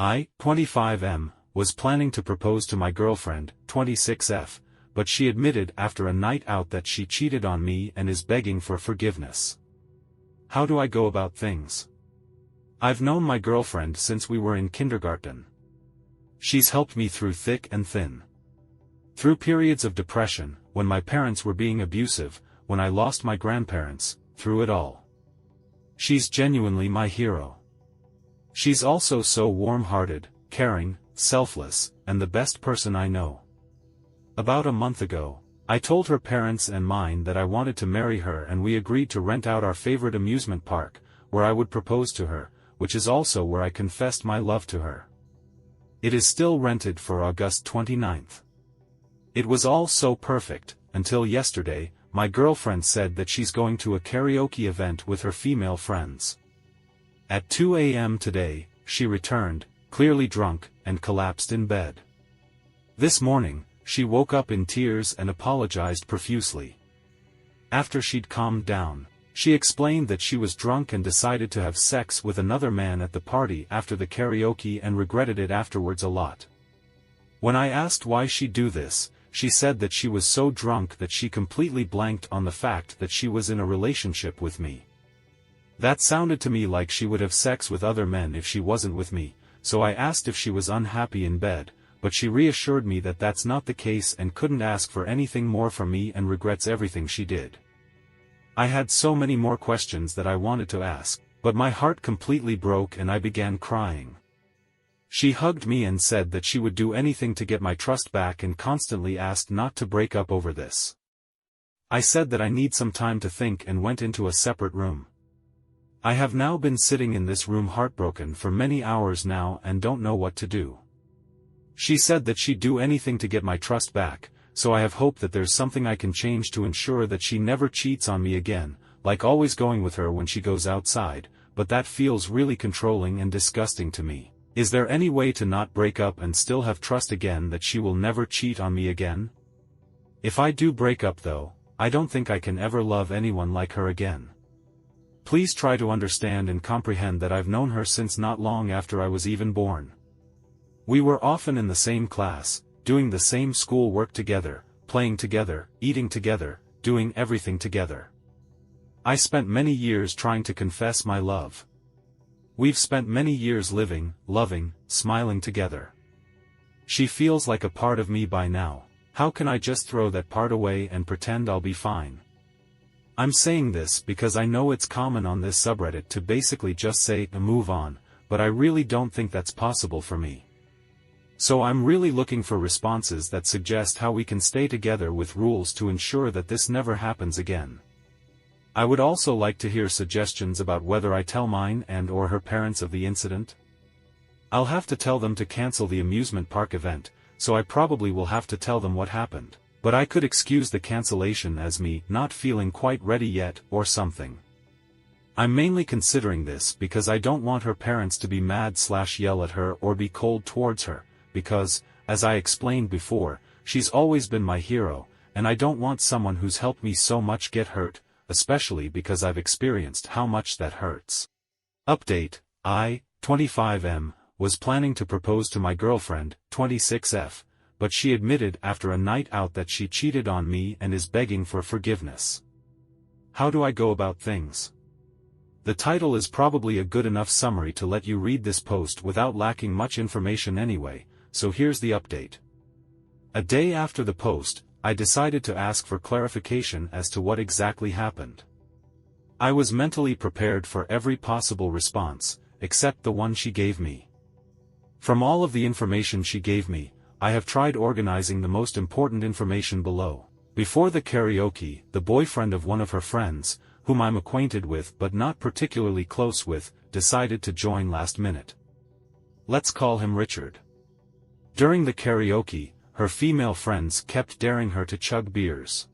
I, 25M, was planning to propose to my girlfriend, 26F, but she admitted after a night out that she cheated on me and is begging for forgiveness. How do I go about things? I've known my girlfriend since we were in kindergarten. She's helped me through thick and thin. Through periods of depression, when my parents were being abusive, when I lost my grandparents, through it all. She's genuinely my hero. She's also so warm-hearted, caring, selfless, and the best person I know. About a month ago, I told her parents and mine that I wanted to marry her, and we agreed to rent out our favorite amusement park, where I would propose to her, which is also where I confessed my love to her. It is still rented for August 29th. It was all so perfect, until yesterday, my girlfriend said that she's going to a karaoke event with her female friends. At 2 a.m. today, she returned, clearly drunk, and collapsed in bed. This morning, she woke up in tears and apologized profusely. After she'd calmed down, she explained that she was drunk and decided to have sex with another man at the party after the karaoke and regretted it afterwards a lot. When I asked why she'd do this, she said that she was so drunk that she completely blanked on the fact that she was in a relationship with me. That sounded to me like she would have sex with other men if she wasn't with me, so I asked if she was unhappy in bed, but she reassured me that that's not the case and couldn't ask for anything more from me and regrets everything she did. I had so many more questions that I wanted to ask, but my heart completely broke and I began crying. She hugged me and said that she would do anything to get my trust back and constantly asked not to break up over this. I said that I need some time to think and went into a separate room. I have now been sitting in this room heartbroken for many hours now and don't know what to do. She said that she'd do anything to get my trust back, so I have hope that there's something I can change to ensure that she never cheats on me again, like always going with her when she goes outside, but that feels really controlling and disgusting to me. Is there any way to not break up and still have trust again that she will never cheat on me again? If I do break up though, I don't think I can ever love anyone like her again. Please try to understand and comprehend that I've known her since not long after I was even born. We were often in the same class, doing the same school work together, playing together, eating together, doing everything together. I spent many years trying to confess my love. We've spent many years living, loving, smiling together. She feels like a part of me by now. How can I just throw that part away and pretend I'll be fine? I'm saying this because I know it's common on this subreddit to basically just say, move on, but I really don't think that's possible for me. So I'm really looking for responses that suggest how we can stay together with rules to ensure that this never happens again. I would also like to hear suggestions about whether I tell mine and/or her parents of the incident. I'll have to tell them to cancel the amusement park event, so I probably will have to tell them what happened. But I could excuse the cancellation as me not feeling quite ready yet, or something. I'm mainly considering this because I don't want her parents to be mad/yell at her or be cold towards her, because, as I explained before, she's always been my hero, and I don't want someone who's helped me so much get hurt, especially because I've experienced how much that hurts. Update: I, 25M, was planning to propose to my girlfriend, 26F, but she admitted after a night out that she cheated on me and is begging for forgiveness. How do I go about things? The title is probably a good enough summary to let you read this post without lacking much information anyway, so here's the update. A day after the post, I decided to ask for clarification as to what exactly happened. I was mentally prepared for every possible response, except the one she gave me. From all of the information she gave me, I have tried organizing the most important information below. Before the karaoke, the boyfriend of one of her friends, whom I'm acquainted with but not particularly close with, decided to join last minute. Let's call him Richard. During the karaoke, her female friends kept daring her to chug beers.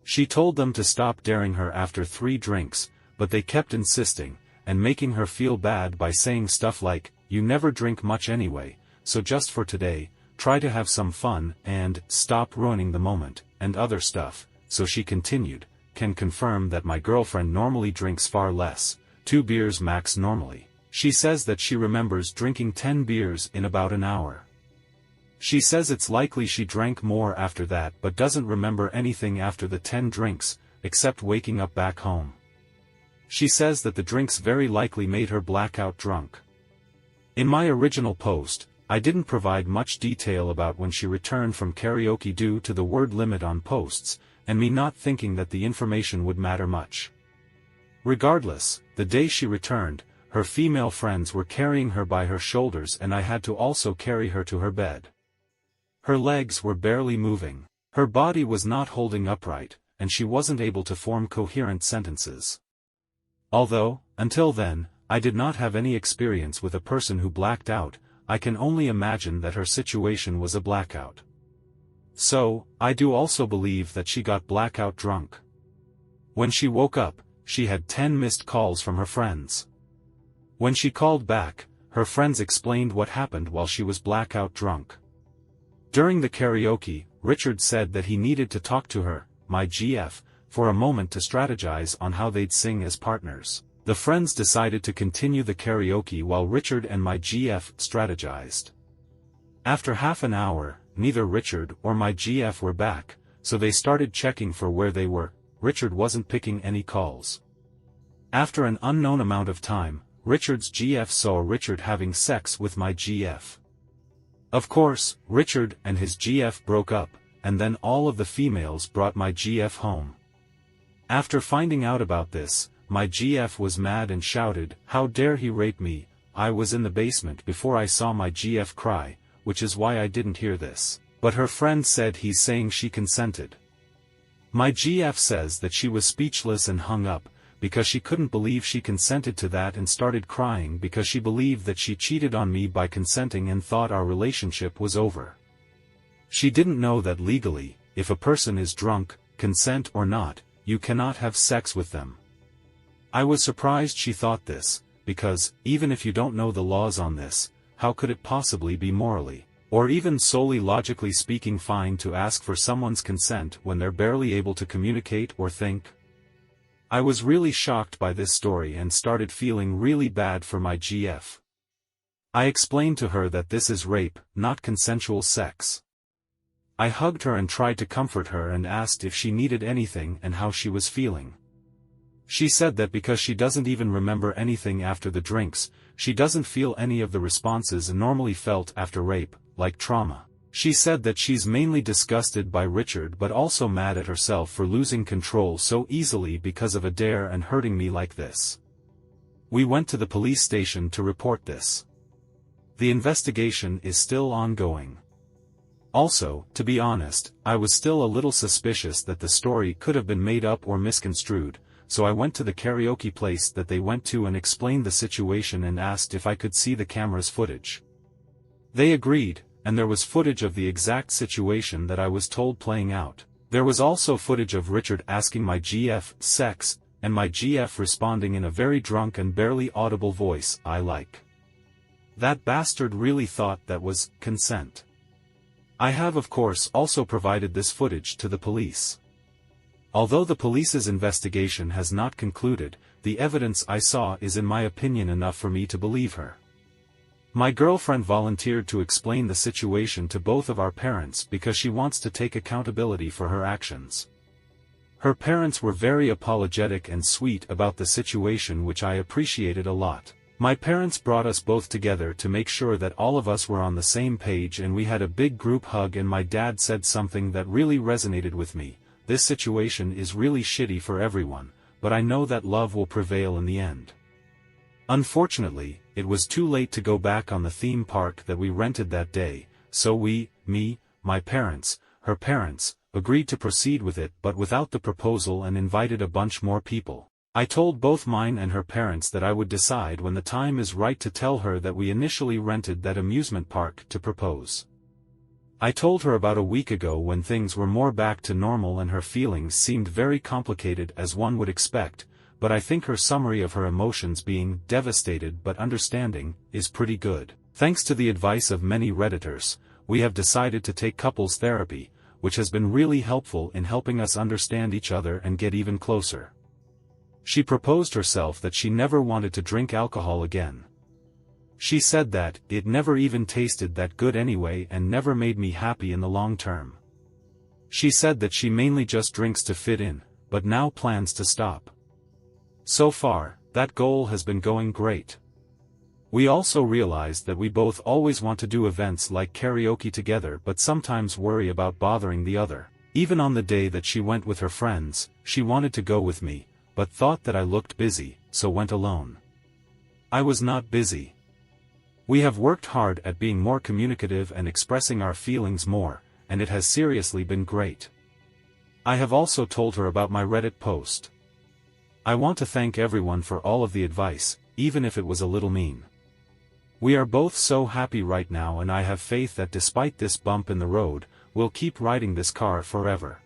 She told them to stop daring her after 3 drinks, but they kept insisting, and making her feel bad by saying stuff like, "You never drink much anyway, so just for today, try to have some fun and stop ruining the moment," and other stuff. So she continued, "Can confirm that my girlfriend normally drinks far less, 2 beers max normally. She says that she remembers drinking 10 beers in about an hour. She says it's likely she drank more after that but doesn't remember anything after the 10 drinks, except waking up back home. She says that the drinks very likely made her blackout drunk. In my original post, I didn't provide much detail about when she returned from karaoke due to the word limit on posts, and me not thinking that the information would matter much. Regardless, the day she returned, her female friends were carrying her by her shoulders and I had to also carry her to her bed. Her legs were barely moving. Her body was not holding upright, and she wasn't able to form coherent sentences. Although, until then, I did not have any experience with a person who blacked out, I can only imagine that her situation was a blackout. So, I do also believe that she got blackout drunk. When she woke up, she had 10 missed calls from her friends. When she called back, her friends explained what happened while she was blackout drunk. During the karaoke, Richard said that he needed to talk to her, my GF, for a moment to strategize on how they'd sing as partners. The friends decided to continue the karaoke while Richard and my GF strategized. After half an hour, neither Richard or my GF were back, so they started checking for where they were. Richard wasn't picking any calls. After an unknown amount of time, Richard's GF saw Richard having sex with my GF. Of course, Richard and his GF broke up, and then all of the females brought my GF home. After finding out about this, my GF was mad and shouted, "How dare he rape me?" I was in the basement before I saw my GF cry, which is why I didn't hear this, but her friend said he's saying she consented. My GF says that she was speechless and hung up, because she couldn't believe she consented to that and started crying because she believed that she cheated on me by consenting and thought our relationship was over. She didn't know that legally, if a person is drunk, consent or not, you cannot have sex with them. I was surprised she thought this, because, even if you don't know the laws on this, how could it possibly be morally, or even solely logically speaking fine to ask for someone's consent when they're barely able to communicate or think? I was really shocked by this story and started feeling really bad for my GF. I explained to her that this is rape, not consensual sex. I hugged her and tried to comfort her and asked if she needed anything and how she was feeling. She said that because she doesn't even remember anything after the drinks, she doesn't feel any of the responses normally felt after rape, like trauma. She said that she's mainly disgusted by Richard but also mad at herself for losing control so easily because of a dare and hurting me like this. We went to the police station to report this. The investigation is still ongoing. Also, to be honest, I was still a little suspicious that the story could have been made up or misconstrued, so I went to the karaoke place that they went to and explained the situation and asked if I could see the camera's footage. They agreed, and there was footage of the exact situation that I was told playing out. There was also footage of Richard asking my GF sex, and my GF responding in a very drunk and barely audible voice, "I like." That bastard really thought that was consent. I have of course also provided this footage to the police. Although the police's investigation has not concluded, the evidence I saw is in my opinion enough for me to believe her. My girlfriend volunteered to explain the situation to both of our parents because she wants to take accountability for her actions. Her parents were very apologetic and sweet about the situation, which I appreciated a lot. My parents brought us both together to make sure that all of us were on the same page, and we had a big group hug, and my dad said something that really resonated with me: "This situation is really shitty for everyone, but I know that love will prevail in the end." Unfortunately, it was too late to go back on the theme park that we rented that day, so me, my parents, her parents, agreed to proceed with it but without the proposal and invited a bunch more people. I told both mine and her parents that I would decide when the time is right to tell her that we initially rented that amusement park to propose. I told her about a week ago when things were more back to normal and her feelings seemed very complicated as one would expect, but I think her summary of her emotions being devastated but understanding is pretty good. Thanks to the advice of many Redditors, we have decided to take couples therapy, which has been really helpful in helping us understand each other and get even closer. She proposed herself that she never wanted to drink alcohol again, She said that it never even tasted that good anyway and never made me happy in the long term. She said that she mainly just drinks to fit in, but now plans to stop. So far, that goal has been going great. We also realized that we both always want to do events like karaoke together but sometimes worry about bothering the other. Even on the day that she went with her friends, she wanted to go with me, but thought that I looked busy, so went alone. I was not busy. We have worked hard at being more communicative and expressing our feelings more, and it has seriously been great. I have also told her about my Reddit post. I want to thank everyone for all of the advice, even if it was a little mean. We are both so happy right now and I have faith that despite this bump in the road, we'll keep riding this car forever.